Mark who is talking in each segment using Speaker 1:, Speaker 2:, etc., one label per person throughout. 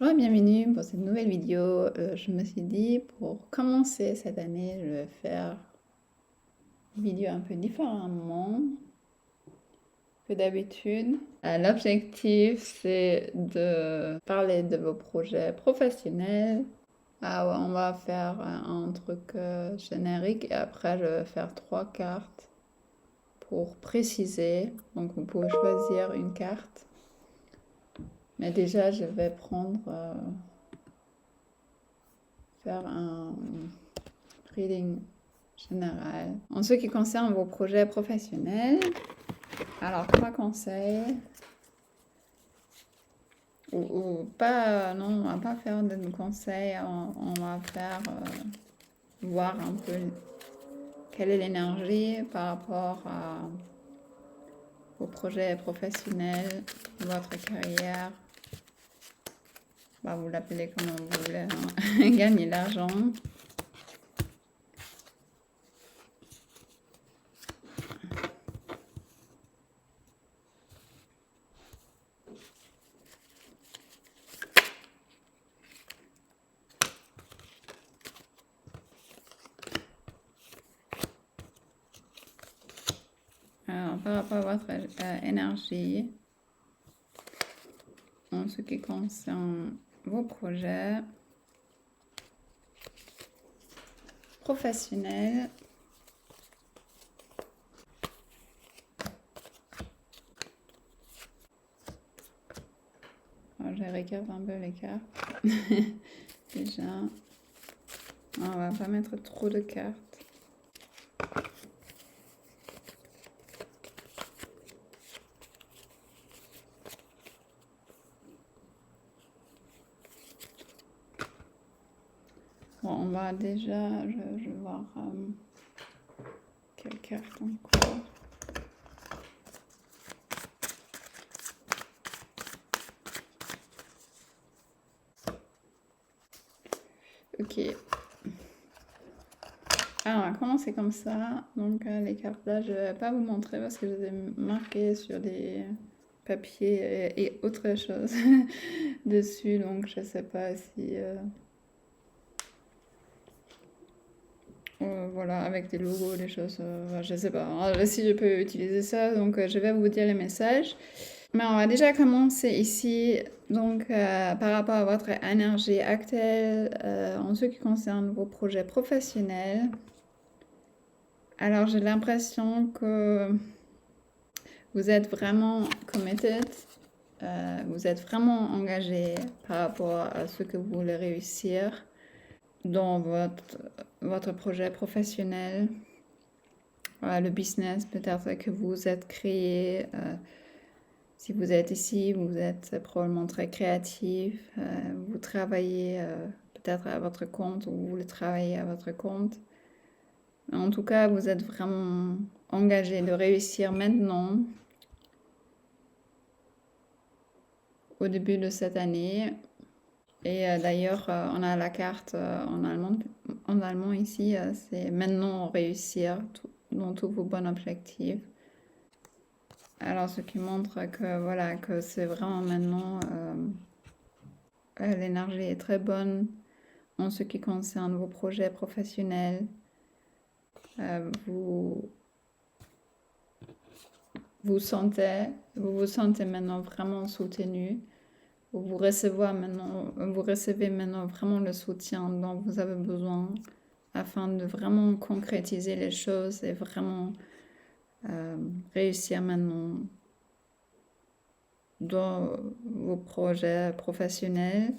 Speaker 1: Bonjour et bienvenue pour cette nouvelle vidéo. Je me suis dit pour commencer cette année, je vais faire une vidéo un peu différemment que d'habitude. L'objectif, c'est de parler de vos projets professionnels. Ouais, on va faire un truc générique et après je vais faire 3 cartes pour préciser. Donc vous pouvez choisir une carte. Mais déjà, je vais faire un reading général. En ce qui concerne vos projets professionnels, alors 3 conseils, ou pas, non, on va pas faire de conseils, on va faire voir un peu quelle est l'énergie par rapport à vos projets professionnels, votre carrière. Bah, vous l'appelez comme vous voulez, hein. Gagner de l'argent. Alors, par rapport à votre énergie, en ce qui concerne vos projets professionnels, alors, je regarde un peu les cartes. Déjà, on va pas mettre trop de cartes. Bon, on va déjà, je vais voir quelle carte encore. Ok. Alors, on va commencer comme ça. Donc, les cartes là, je vais pas vous montrer parce que je les ai marquées sur des papiers et autre chose dessus. Donc, je sais pas si... voilà, avec des logos, des choses, je sais pas. Alors, si je peux utiliser ça, donc je vais vous dire les messages. Mais on va déjà commencer ici, donc par rapport à votre énergie actuelle en ce qui concerne vos projets professionnels. Alors j'ai l'impression que vous êtes vraiment committed, vous êtes vraiment engagé par rapport à ce que vous voulez réussir dans votre projet professionnel. Voilà, le business peut-être que vous êtes créé. Si vous êtes ici, vous êtes probablement très créatif, vous travaillez peut-être à votre compte ou vous voulez travailler à votre compte. En tout cas, vous êtes vraiment engagé de réussir maintenant, au début de cette année. Et d'ailleurs, on a la carte en allemand ici, c'est maintenant réussir dans tous vos bons objectifs. Alors, ce qui montre que voilà, que c'est vraiment maintenant, l'énergie est très bonne en ce qui concerne vos projets professionnels. Vous vous sentez maintenant vraiment soutenu. Vous recevez maintenant vraiment le soutien dont vous avez besoin afin de vraiment concrétiser les choses et vraiment réussir maintenant dans vos projets professionnels.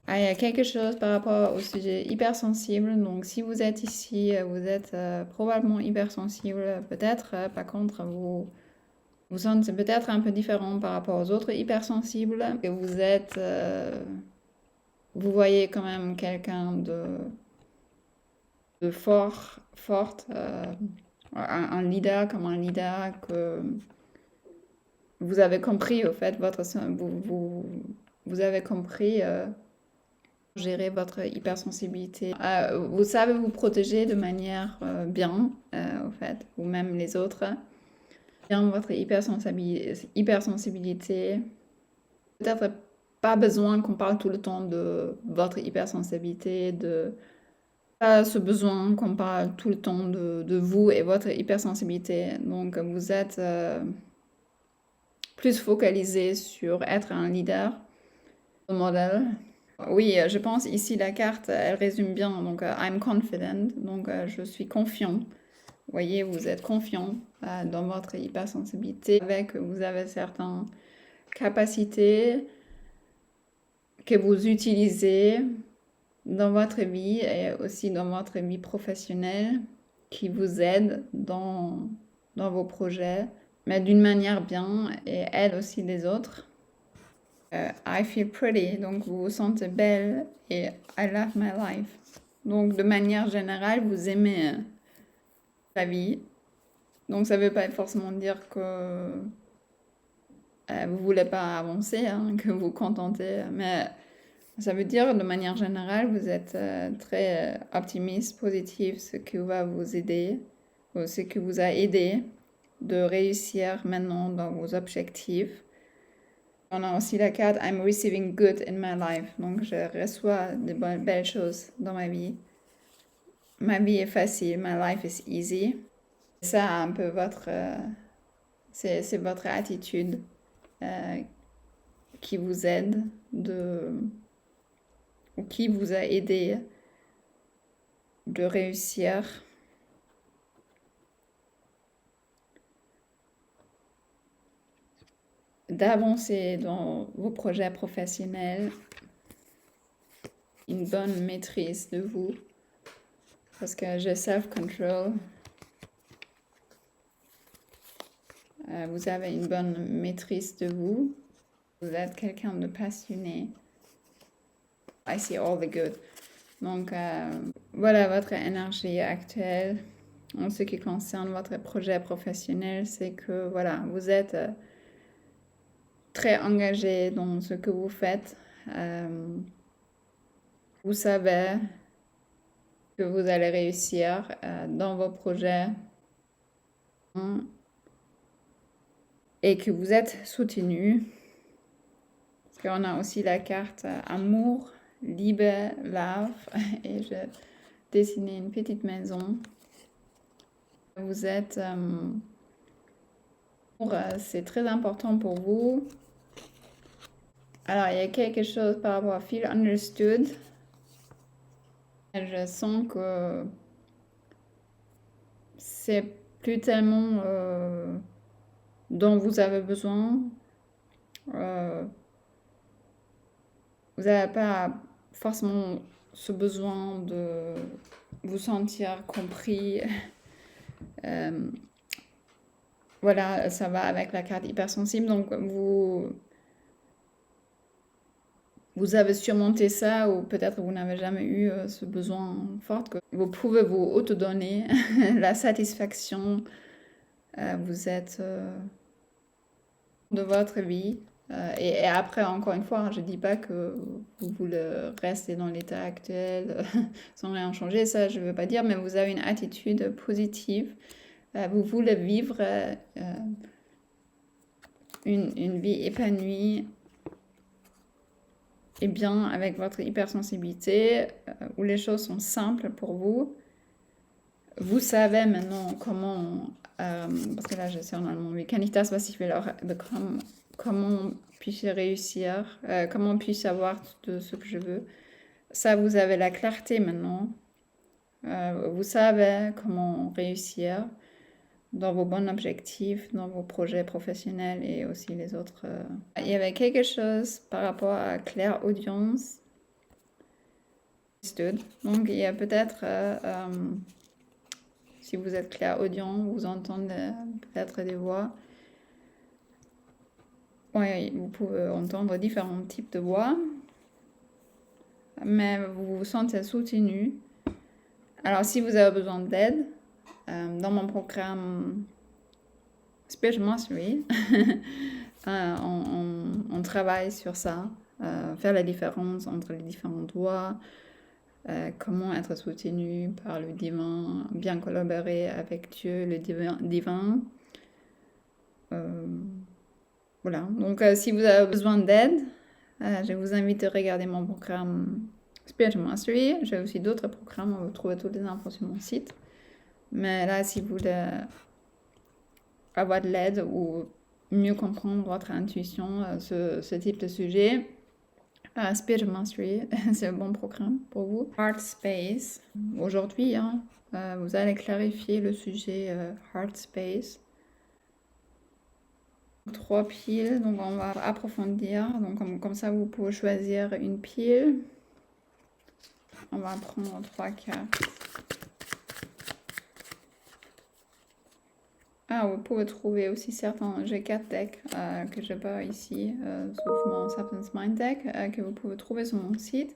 Speaker 1: Ah, il y a quelque chose par rapport au sujet hypersensible. Donc, si vous êtes ici, vous êtes probablement hypersensible. Peut-être, par contre, vous sentez peut-être un peu différent par rapport aux autres hypersensibles. Et vous voyez quand même quelqu'un de forte, un leader, comme un leader que vous avez compris, au fait, vous avez compris gérer votre hypersensibilité. Vous savez vous protéger de manière bien, au fait, ou même les autres. Bien votre hypersensibilité. Peut-être pas besoin qu'on parle tout le temps de votre hypersensibilité, de pas ce besoin qu'on parle tout le temps de vous et votre hypersensibilité. Donc vous êtes plus focalisé sur être un leader, un modèle. Oui, je pense ici la carte, elle résume bien. Donc I'm confident, donc je suis confiant. Vous voyez, vous êtes confiant dans votre hypersensibilité. Avec, vous avez certaines capacités que vous utilisez dans votre vie et aussi dans votre vie professionnelle qui vous aident dans vos projets, mais d'une manière bien et aident aussi les autres. I feel pretty, donc vous vous sentez belle et I love my life. Donc de manière générale, vous aimez la vie. Donc ça ne veut pas forcément dire que vous ne voulez pas avancer, hein, que vous vous contentez, mais ça veut dire de manière générale, vous êtes très optimiste, positif, ce qui va vous aider, ou ce qui vous a aidé de réussir maintenant dans vos objectifs. On a aussi la carte I'm receiving good in my life, donc je reçois de belles choses dans ma vie. Ma vie est facile, my life is easy. Ça, un peu c'est votre attitude qui vous aide ou qui vous a aidé de réussir d'avancer dans vos projets professionnels, une bonne maîtrise de vous, parce que j'ai self-control. Vous avez une bonne maîtrise de vous. Vous êtes quelqu'un de passionné. I see all the good. Donc, voilà votre énergie actuelle en ce qui concerne votre projet professionnel. C'est que, voilà, vous êtes très engagé dans ce que vous faites. Vous savez que vous allez réussir dans vos projets. Et que vous êtes soutenu. Parce qu'on a aussi la carte amour, Liebe, love. Et je dessinais une petite maison. Vous êtes... c'est très important pour vous. Alors, il y a quelque chose par rapport à feel understood. Je sens que c'est plus tellement dont vous avez besoin. Vous n'avez pas forcément ce besoin de vous sentir compris. Voilà, ça va avec la carte hypersensible. Donc, vous avez surmonté ça ou peut-être vous n'avez jamais eu ce besoin fort que vous pouvez vous auto-donner la satisfaction. Vous êtes de votre vie. Et après, encore une fois, hein, je ne dis pas que vous voulez rester dans l'état actuel sans rien changer, ça je ne veux pas dire, mais vous avez une attitude positive. Vous voulez vivre une vie épanouie et bien avec votre hypersensibilité, où les choses sont simples pour vous. Vous savez maintenant comment, parce que là je suis en allemand, wie kann ich das, was ich will, auch bekommen, comment puis-je réussir, comment puis-je savoir de ce que je veux. Ça, vous avez la clarté maintenant. Vous savez comment réussir dans vos bons objectifs, dans vos projets professionnels et aussi les autres. Il y avait quelque chose par rapport à clairaudience. Donc, il y a peut-être, si vous êtes clairaudient, vous entendez peut-être des voix. Oui, vous pouvez entendre différents types de voix, mais vous vous sentez soutenu. Alors, si vous avez besoin d'aide, dans mon programme Spirit Mastery, on travaille sur ça, faire la différence entre les différentes voix, comment être soutenu par le divin, bien collaborer avec Dieu, le divin. Voilà, donc si vous avez besoin d'aide, Je vous invite à regarder mon programme Spiritual Mastery. J'ai aussi d'autres programmes, vous trouvez toutes les infos sur mon site. Mais là, si vous voulez avoir de l'aide ou mieux comprendre votre intuition, ce type de sujet, Spiritual Mastery, c'est un bon programme pour vous. Heart Space, aujourd'hui, vous allez clarifier le sujet Heart Space. 3 piles, donc on va approfondir. Donc comme ça, vous pouvez choisir une pile. On va prendre 3 cartes. Vous pouvez trouver aussi certains. J'ai 4 decks que je n'ai pas ici, sauf mon Substance Mind deck, que vous pouvez trouver sur mon site.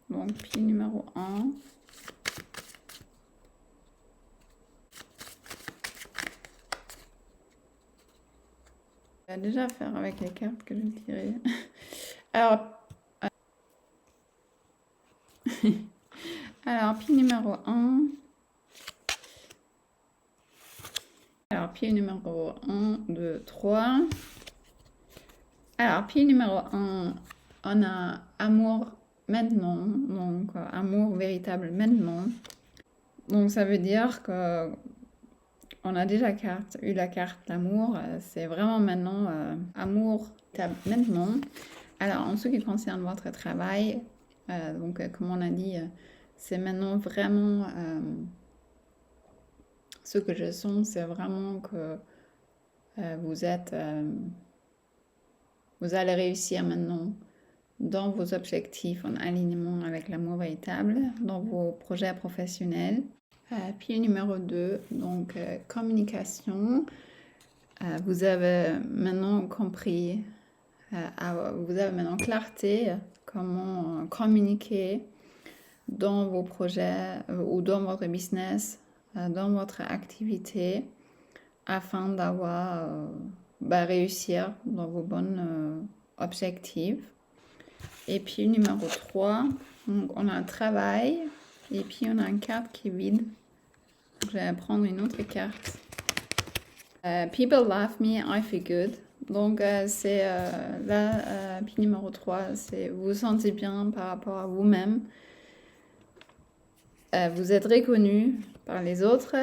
Speaker 1: Donc, pile numéro 1. Je vais déjà faire avec les cartes que je tirais. Alors, pile numéro 1. Alors, pile numéro 1, 2, 3. Alors, pile numéro 1, on a amour maintenant, donc amour véritable maintenant. Donc, ça veut dire que on a déjà eu la carte d'amour, c'est vraiment maintenant amour maintenant. Alors, en ce qui concerne votre travail, donc comme on a dit, c'est maintenant vraiment ce que je sens, c'est vraiment que vous allez réussir maintenant dans vos objectifs en alignement avec l'amour véritable, dans vos projets professionnels. Pile numéro 2, donc communication. Vous avez maintenant compris, vous avez maintenant clarté comment communiquer dans vos projets ou dans votre business, dans votre activité, afin d'avoir réussir dans vos bons objectifs. Et puis numéro 3, donc on a un travail et puis on a une carte qui est vide. Donc, je vais prendre une autre carte. People love me, I feel good. Donc c'est là, puis numéro 3, c'est vous vous sentez bien par rapport à vous-même. Vous êtes reconnu par les autres.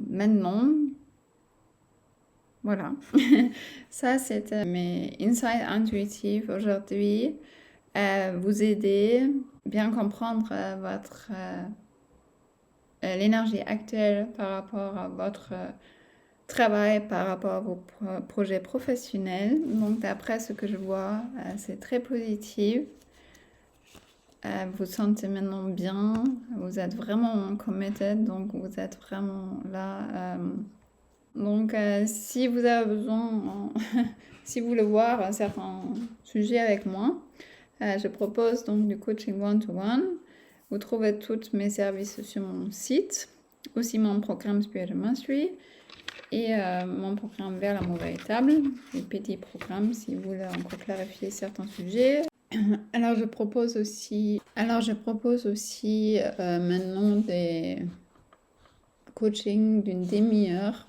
Speaker 1: Maintenant, voilà. Ça, c'était mes insights intuitifs aujourd'hui. Vous aider, bien comprendre votre l'énergie actuelle par rapport à votre travail, par rapport à vos projets professionnels. Donc, d'après ce que je vois, c'est très positif. Vous vous sentez maintenant bien, vous êtes vraiment committed, donc vous êtes vraiment là. Donc, si vous avez besoin, si vous voulez voir un certain sujet avec moi, je propose donc du coaching one-to-one. Vous trouvez tous mes services sur mon site, aussi mon programme Spiritual Mastery et mon programme Vers l'amour véritable, les petits programmes si vous voulez encore clarifier certains sujets. Alors je propose aussi maintenant des coachings d'une demi-heure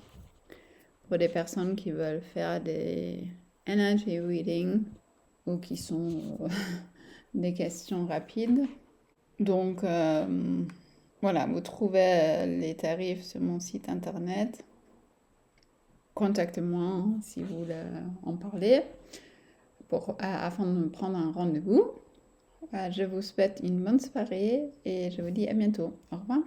Speaker 1: pour des personnes qui veulent faire des energy reading ou qui sont des questions rapides. Donc voilà, vous trouvez les tarifs sur mon site internet. Contactez-moi si vous voulez en parler afin de me prendre un rendez-vous. Je vous souhaite une bonne soirée et je vous dis à bientôt. Au revoir.